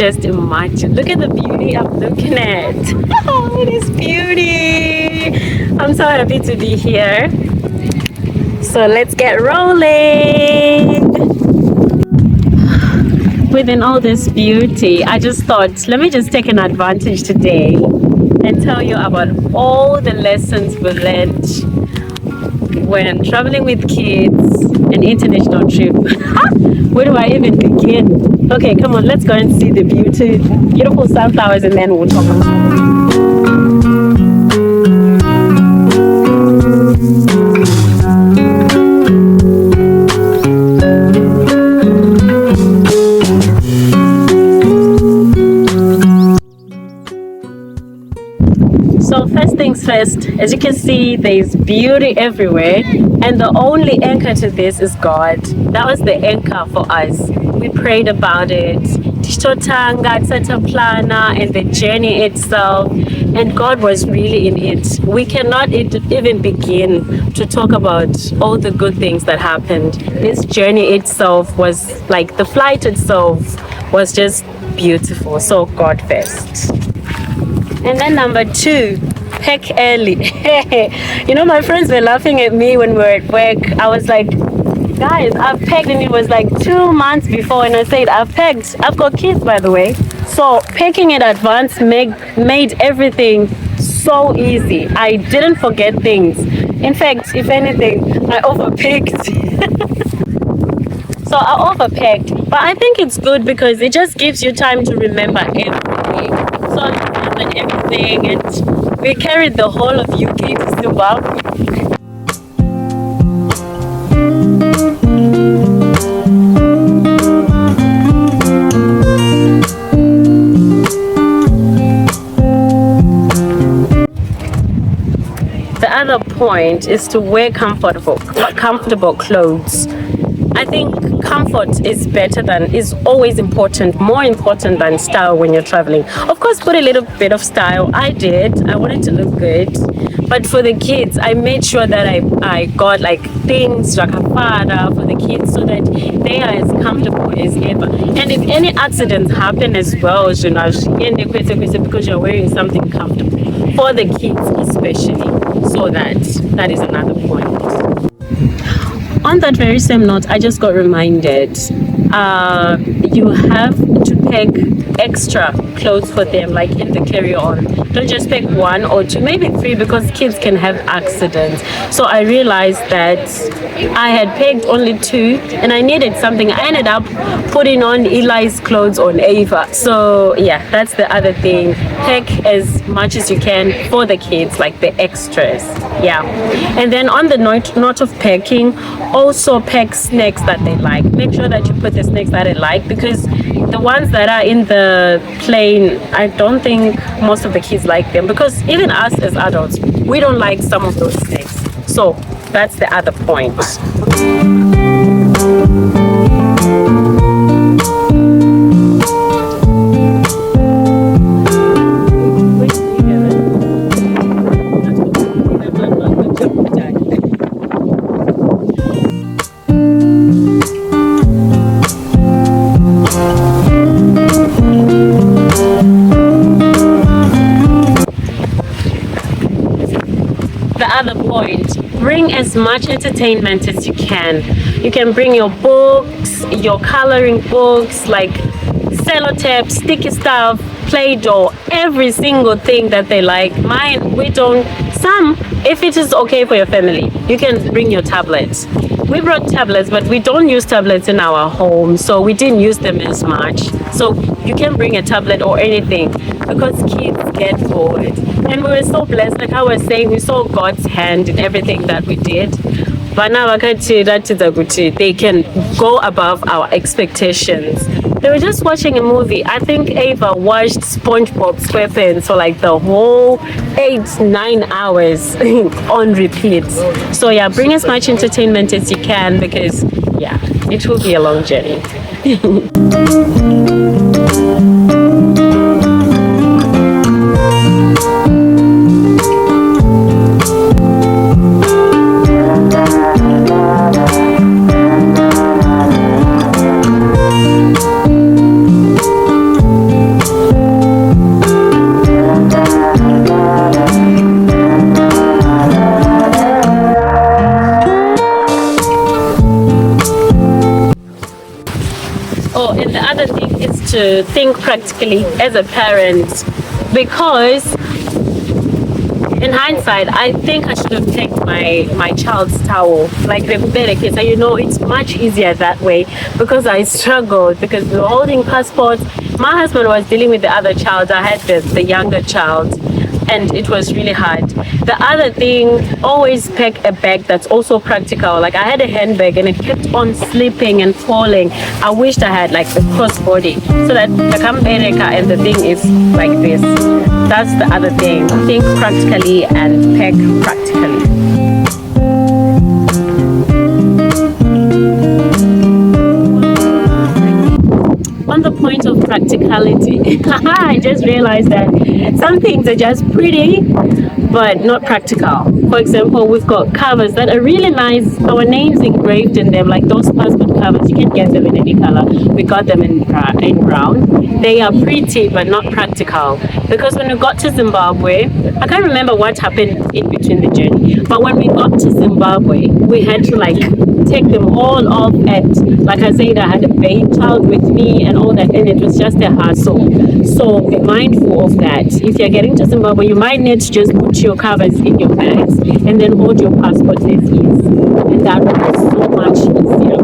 Just imagine. Look at the beauty I'm looking at. Oh, this beauty. I'm so happy to be here. So let's get rolling. Within all this beauty, I just thought, let me just take an advantage today and tell you about all the lessons we learned when traveling with kids, an international trip. Where do I even begin? Okay, come on, let's go and see the beautiful sunflowers, and then we'll talk about it. So first things first, as you can see, there's beauty everywhere, and the only anchor to this is God. That was the anchor for us. We prayed about it, Tishotanga, Plana, and the journey itself, and God was really in it. We cannot even begin to talk about all the good things that happened. This journey itself was like, the flight itself was just beautiful. So God first. And then number 2, pack early. You know, my friends were laughing at me when we were at work. I was like, guys, I've packed, and it was like 2 months before, and I said, I've packed. I've got kids, by the way. So packing in advance made everything so easy. I didn't forget things. In fact, if anything, I overpacked. So I overpacked. But I think it's good because it just gives you time to remember everything. So I remembered everything, and we carried the whole of UK to Zimbabwe. The other point is to wear comfortable clothes. I think comfort is always important, more important than style when you're traveling. Of course, put a little bit of style. I did. I wanted to look good. But for the kids, I made sure that I got like things, rakafada for the kids, so that they are as comfortable as ever. And if any accidents happen as well, because you're wearing something comfortable for the kids especially. So that is another point. On that very same note, I just got reminded, you have to pack extra clothes for them, like in the carry-on. Don't just pack 1 or 2, maybe 3, because kids can have accidents. So I realized that I had packed only 2, and I needed something. I ended up putting on Eli's clothes on Ava. So yeah, that's the other thing. Pack as much as you can for the kids, like the extras. Yeah. And then on the note of packing, also pack snacks that they like. Make sure that you put the snacks that they like, because the ones that are in the plane, I don't think most of the kids like them, because even us as adults, we don't like some of those snacks. So that's the other point. Bring as much entertainment as you can. You can bring your books, your coloring books, like sellotape, sticky stuff, Play-Doh, every single thing that they like. Mine, we don't. Some, if it is okay for your family, you can bring your tablets. We brought tablets, but we don't use tablets in our home, so we didn't use them as much. So you can bring a tablet or anything, because kids get bored. And we were so blessed, like I was saying, we saw God's hand in everything that we did. They can go above our expectations. They were just watching a movie. I think Ava watched SpongeBob SquarePants for like the whole 8-9 hours on repeat. So yeah, bring as much entertainment as you can, because yeah, it will be a long journey. And the other thing is to think practically as a parent, because in hindsight, I think I should have taken my child's towel, like the kids. And it's much easier that way, because I struggled because we were holding passports. My husband was dealing with the other child. I had the younger child, and it was really hard. The other thing, always pack a bag that's also practical. Like I had a handbag and it kept on slipping and falling. I wished I had like the crossbody, so that I come America and the thing is like this. That's the other thing. Think practically and pack practically. On the point of practicality, I just realized that some things are just pretty but not practical. For example, we've got covers that are really nice, our names engraved in them, like those passport covers. You can get them in any color. We got them in brown. They are pretty but not practical, because when we got to Zimbabwe, I can't remember what happened in between the journey, but when we got to Zimbabwe, we had to like take them all off, and like I said, I had a baby child with me and all that, and it was just a hassle. So be mindful of that. If you're getting to Zimbabwe, you might need to just put your covers in your bags and then hold your passport as is, and that will be so much easier.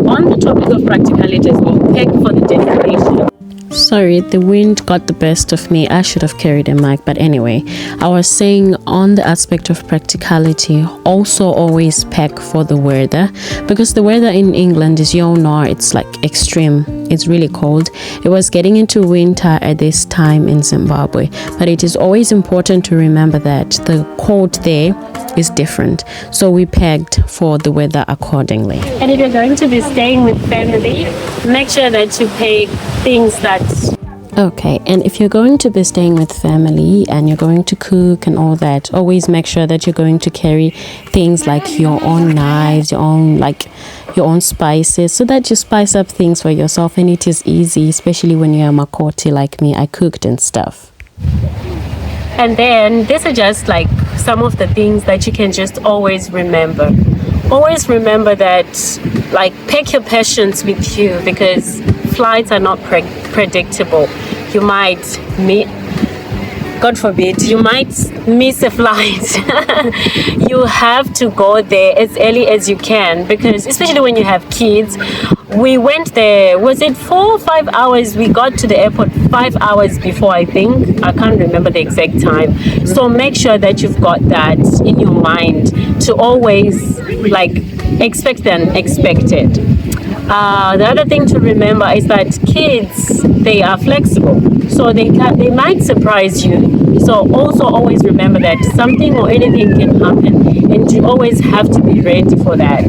On the topic of practicalities, we'll pack for the destination. Sorry, the wind got the best of me. I should have carried a mic, but anyway, I was saying on the aspect of practicality, also always pack for the weather, because the weather in England, is it's like extreme. It's really cold. It was getting into winter at this time in Zimbabwe, but it is always important to remember that the cold there is different, so we packed for the weather accordingly. And if you're going to be staying with family, make sure that you pack things that Okay, and if you're going to be staying with family and you're going to cook and all that, always make sure that you're going to carry things like your own knives, your own spices, so that you spice up things for yourself, and it is easy, especially when you're a makoti like me. I cooked and stuff. And then these are just like some of the things that you can just always remember. Always remember that, like, pack your patience with you, because flights are not predictable. You might meet, God forbid, you might miss a flight. You have to go there as early as you can, because especially when you have kids. We went there, was it 4 or 5 hours? We got to the airport 5 hours before, I think. I can't remember the exact time. So make sure that you've got that in your mind, to always like expect the unexpected. The other thing to remember is that kids, they are flexible, so they might surprise you. So also always remember that something or anything can happen, and you always have to be ready for that.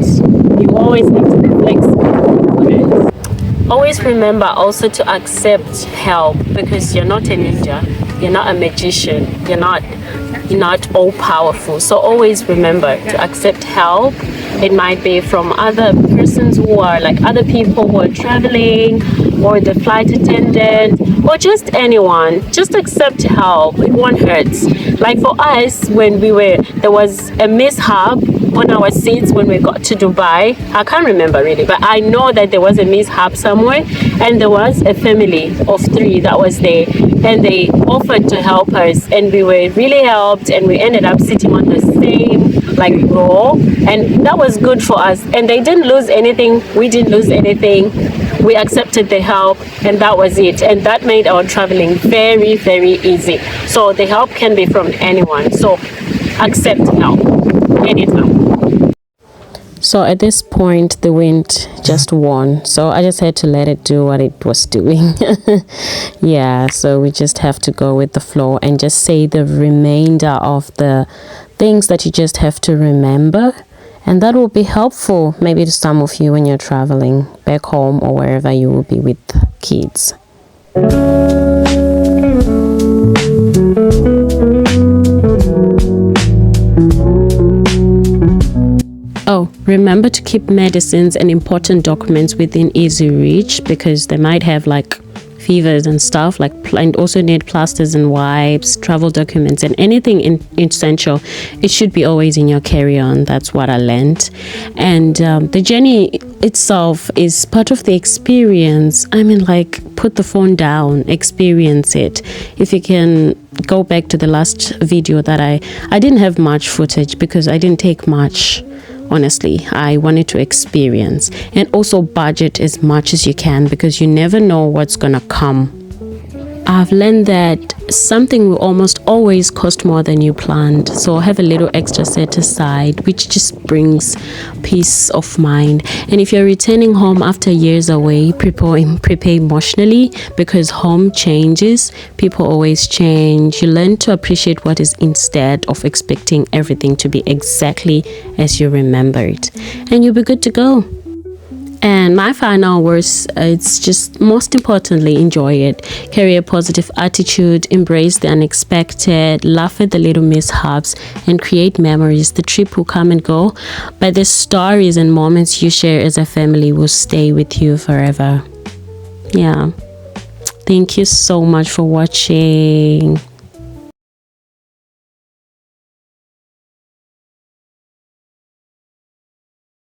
You always have to be flexible for that. Always remember also to accept help, because you're not a ninja, you're not a magician, you're not all powerful. So always remember to accept help. It might be from other persons who are like other people who are traveling, or the flight attendant, or just anyone. Just accept help. It won't hurt. Like for us, when there was a mishap on our seats when we got to Dubai. I can't remember really, but I know that there was a mishap somewhere, and there was a family of 3 that was there, and they offered to help us, and we were really helped, and we ended up sitting on the same like row, and that was good for us. And they didn't lose anything, we didn't lose anything. We accepted the help, and that was it, and that made our traveling very, very easy. So the help can be from anyone, so accept help anytime. So at this point, the wind just won. So I just had to let it do what it was doing. Yeah, so we just have to go with the flow and just say the remainder of the things that you just have to remember. And that will be helpful maybe to some of you when you're traveling back home or wherever you will be with kids. Oh, remember to keep medicines and important documents within easy reach, because they might have like fevers and stuff, and also need plasters and wipes, travel documents, and anything essential. It should be always in your carry-on. That's what I learned. And the journey itself is part of the experience. I mean, like, put the phone down, experience it. If you can go back to the last video that I didn't have much footage because I didn't take much. Honestly, I wanted to experience, and also budget as much as you can because you never know what's gonna come. I've learned that something will almost always cost more than you planned, so have a little extra set aside, which just brings peace of mind. And if you're returning home after years away, prepare emotionally, because home changes, people always change. You learn to appreciate what is instead of expecting everything to be exactly as you remember it, and you'll be good to go. And my final words, it's just most importantly, enjoy it. Carry a positive attitude, embrace the unexpected, laugh at the little mishaps, and create memories. The trip will come and go, but the stories and moments you share as a family will stay with you forever. Yeah. Thank you so much for watching.